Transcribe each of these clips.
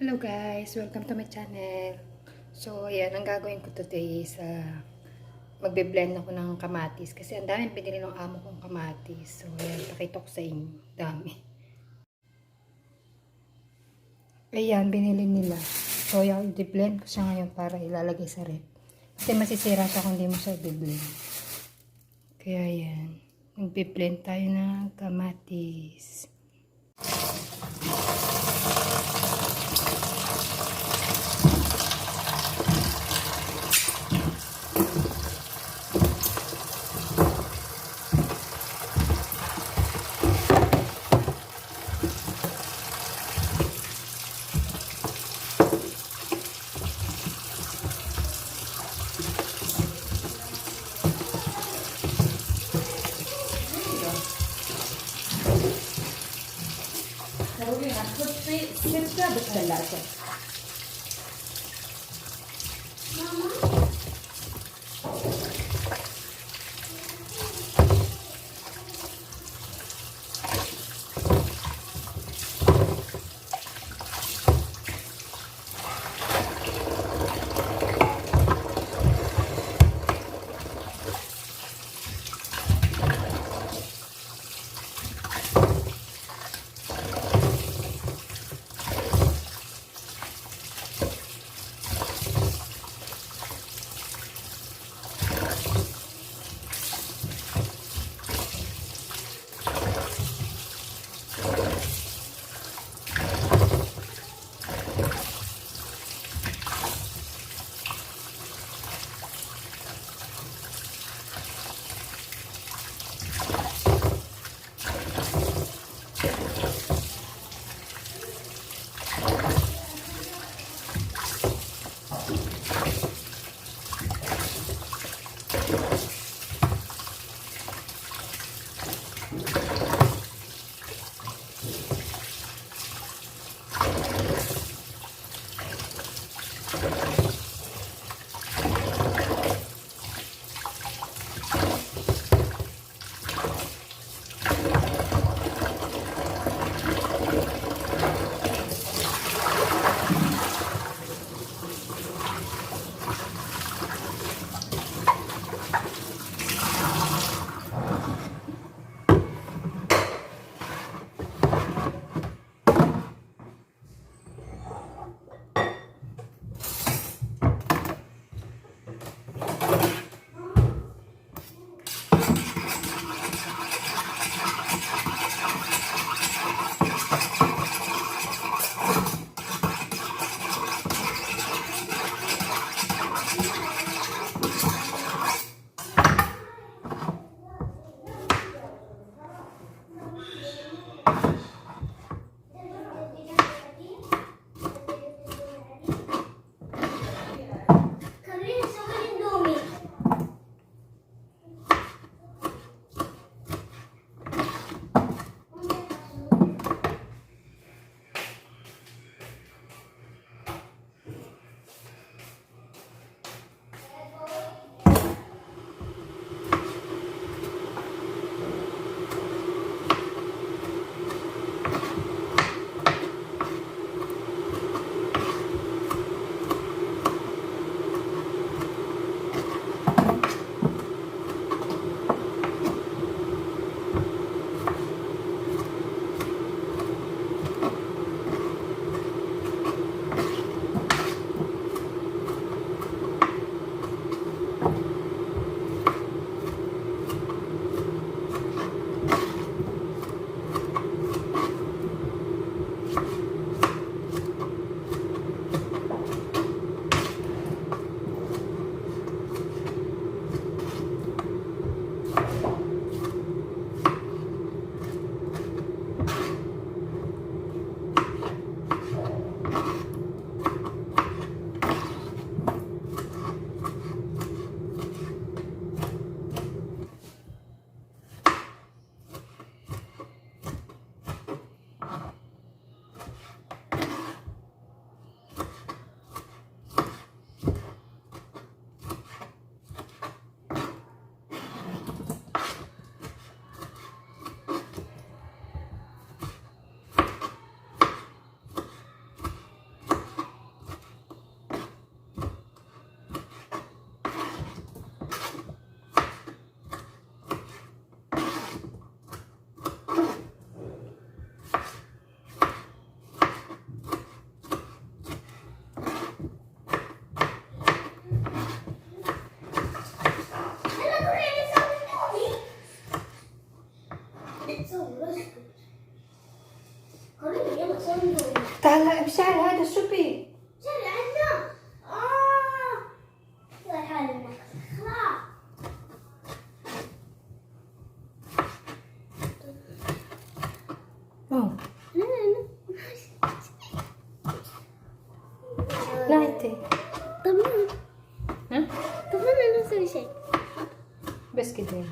Hello guys! Welcome to my channel. So, ayan, ang gagawin ko today is magbe-blend ako ng kamatis. Kasi ang daming pinili ng amo kong kamatis. So, ayan, pakita ko sa inyo. Dami. Ayan, binili nila. So, ayan, i-blend ko siya ngayon para ilalagay sa rep. Kasi masisira siya kung hindi mo siya i-blend. Kaya ayan, magbe-blend tayo ng kamatis. Kitzka bestellerse. يلا سوي دوري. تعال مشعل هذا شو بيه؟ شارع عندنا. يلا حال المكس. خلاص. أوه. لا لا لا. لا انت. طب ها؟ طب انا نسوي شيء. بس كده انت.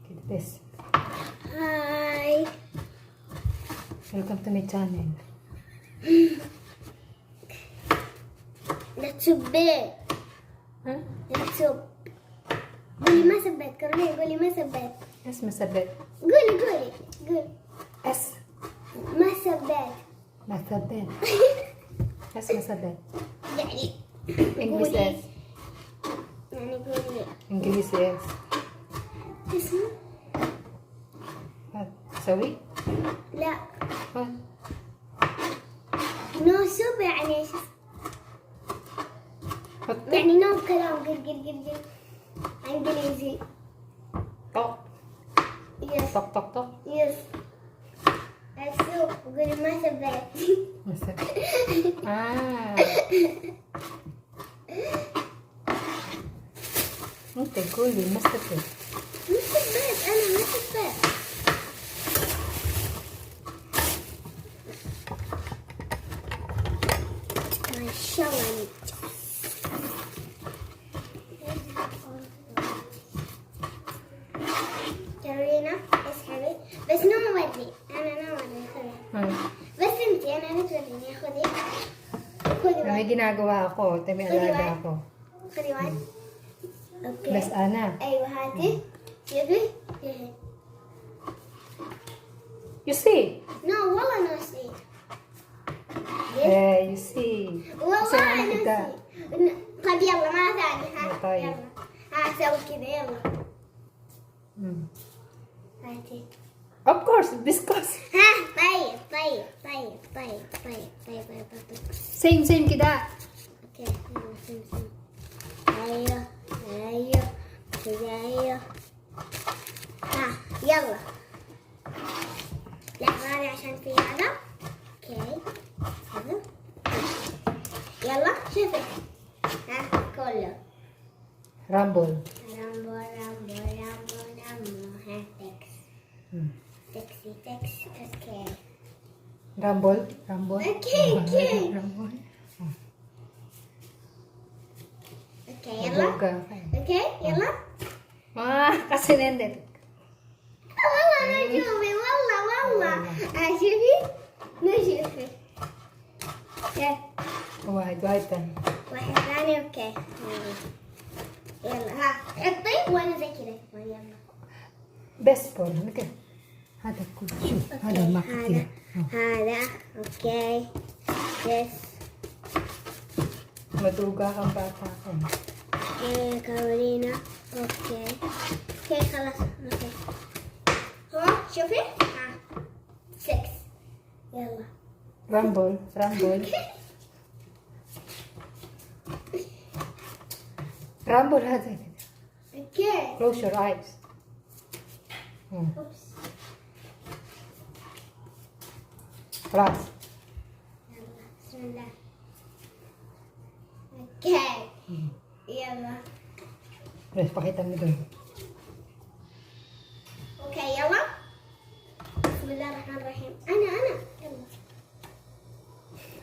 كده بس. هاي. Welcome to my channel. لا تسبي. ها؟ لا تسب. قولي ما سبيت كرولين، قولي ما سبيت. اسمه سبت. قولي قولي. اس. ما سبيت. ما سبت. اسمه سبت. يعني انجليزي قولي. اس. يعني قولي. انجليزي اس. اسمه؟ سوي؟ لا. ها؟ نو سب يعني ايش؟ حطي. يعني نو كلام قل. انجليزي. طق يس. طق طق طق. يس. السوق قولي ما سبيت. ما سبت. انت قولي ما سبت. ما سبيت انا ما سبيت. ما شاء الله. كارولينا اسحبي بس نو موري. انا نو موري خذي. بس انتي انا لا توريني. خذي. خذي May واحد. ginagawa ako. May alaga ako. خذي واحد. اوكي. Bas ana. ايوه هاتي. شوفي. شوفي. You see? نو والله ناسي. You see. والله Kasi ano kita? ناسي. طيب يلا ما ثاني. ها طيب. يلا. ها سوي كذا يلا. Mm. هاتي. Of course, because. ها طيب. Same كده. اوكي يلا سم. ايوه كذا ايوه. ها يلا. لحظة هذه عشان في هذا. اوكي هذا. يلا شوفي. ها كله. Rumble. رامبو. ها تكس. Mm. تكس. اوكي. Rumble. Okay. Rumble. اوكي يلا. اوكي يلا. Kasi nandito. والله ما شوفي والله. شوفي. ما شوفي. اوكي. واحد ثاني. واحد ثاني. اوكي يلا. ها حطي وانا زي كذا. يلا. بس بول. كده. هذا كله شوف. هذا ما كتير. هذا اوكي. يس. Maduga kang bata ko. اوكي كارولينا. اوكي خلاص. اوكي ها شوفي. ها 6. يلا. Rumble. Rumble هذا كده. اوكي. Close your eyes. اوبس. خلاص. يلا بسم الله. اوكي يلا. Yes, pakita mo doon. اوكي يلا. بسم الله الرحمن الرحيم. انا يلا.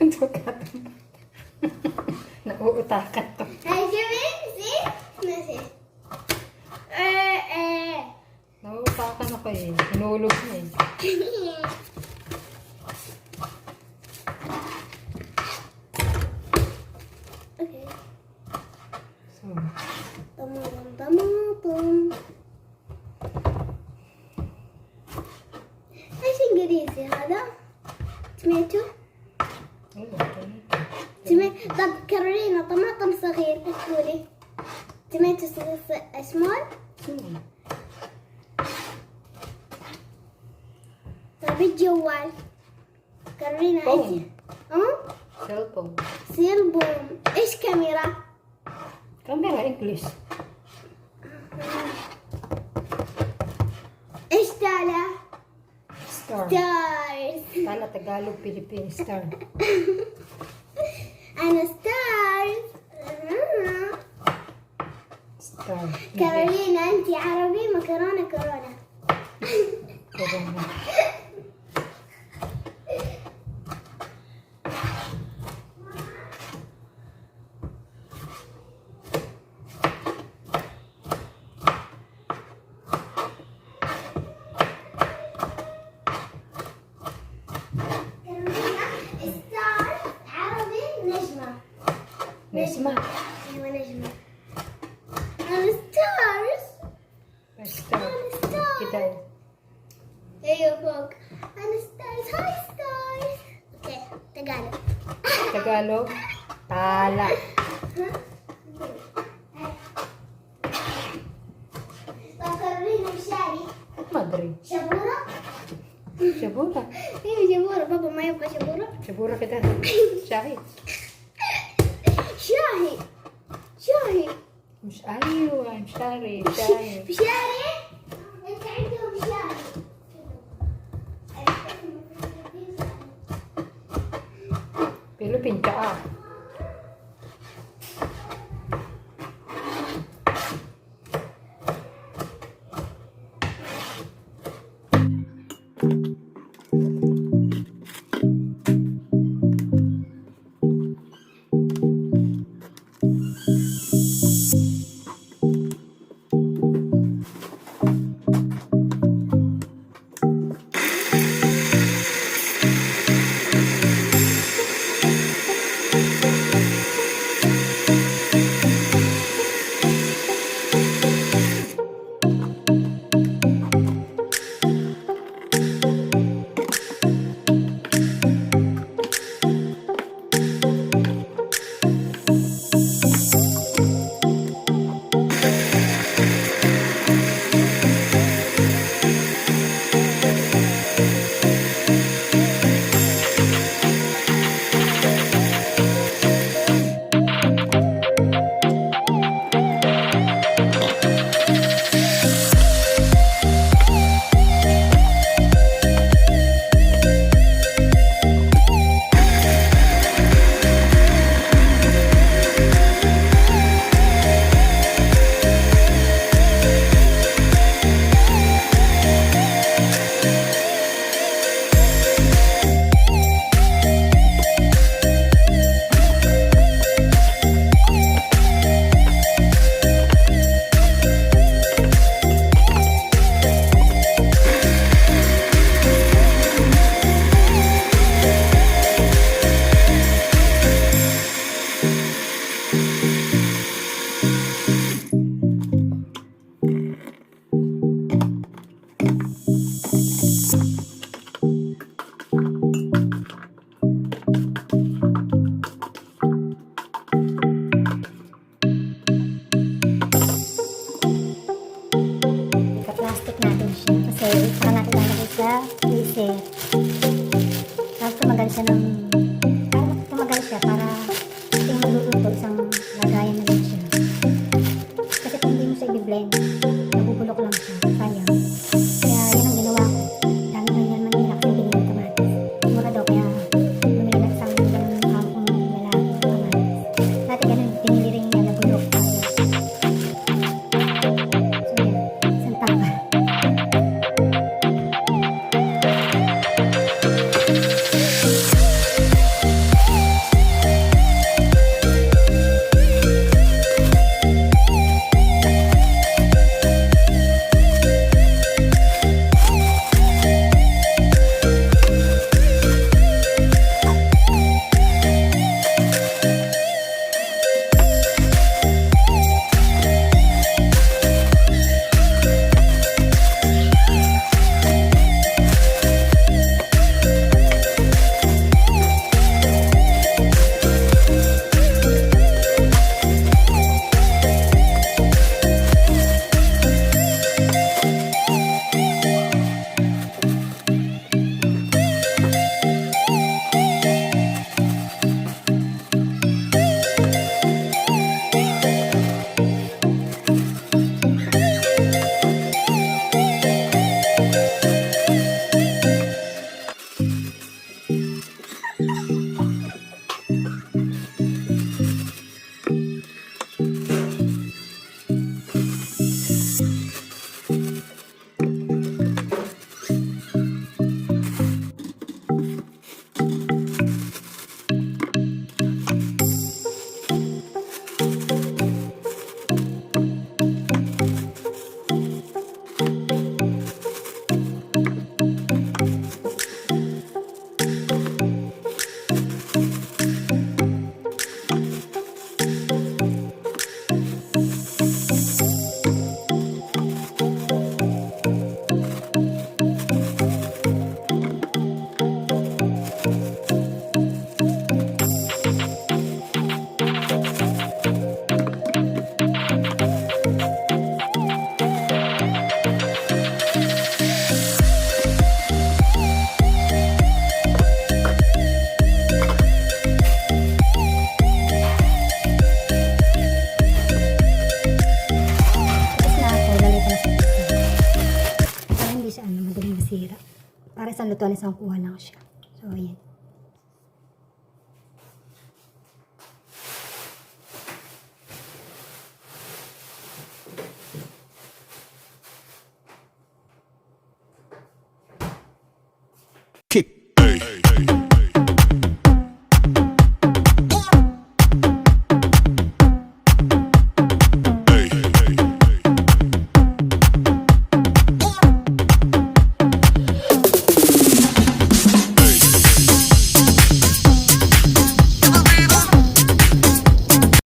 Ito katong. Nauutakan to. هاي شوفي. سي ماشي. Nauutakan ako eh. Hinulog niya eh. اوكي. So, طماطم. ايش انجليزي هذا؟ توميتو. طب كارولينا طماطم صغير ايش تقولي؟ توميتو صغير سمول. طيب الجوال كارولينا ايش؟ cellphone. سيلبوم. ايش كاميرا؟ Camera English. ايش تاله؟ Star. ستارز. Tagalog, Philippine star. أنا stars. Star. كارولينا أنت عربي مكرونة كورونا. Corona. كارولينا stars عربي نجمة. Nesma. أيوة نجمة. أنا stars. Star. أنا stars. Kita. أيوة فوق. أنا stars. هاي stars. أوكي تقالب. Tagalog. Tala. طب كارولينا مشاري. Madrid. شبورة. Shabura. ايوه شبورة. بابا ما يبغى شبورة. Shabura kita. Shahi. شاهي. شاهي. مش ايوه مش شاري شاي. بشاري. انت عندهم شاهي. Philippine ka. Ika-plastic natin siya kasi saka natin lalagay sa freezer. Tapos tumagal siya ng tumagal siya para yung magluluto isang lagayan na lang siya. Kasi kung hindi mo siya i-blend, nabubulok lang siya. Sayang. Kaya yan ang ginawa ko. Dami na yan Manila kasi binili ng kamatis. Mura daw kaya bumili na isang ganun hampong lalaki ng kamatis. Dati ganun, binili rin niya na bulok. So yan, isang tapa. isang lutuan, isang kuha lang siya. So, ayan.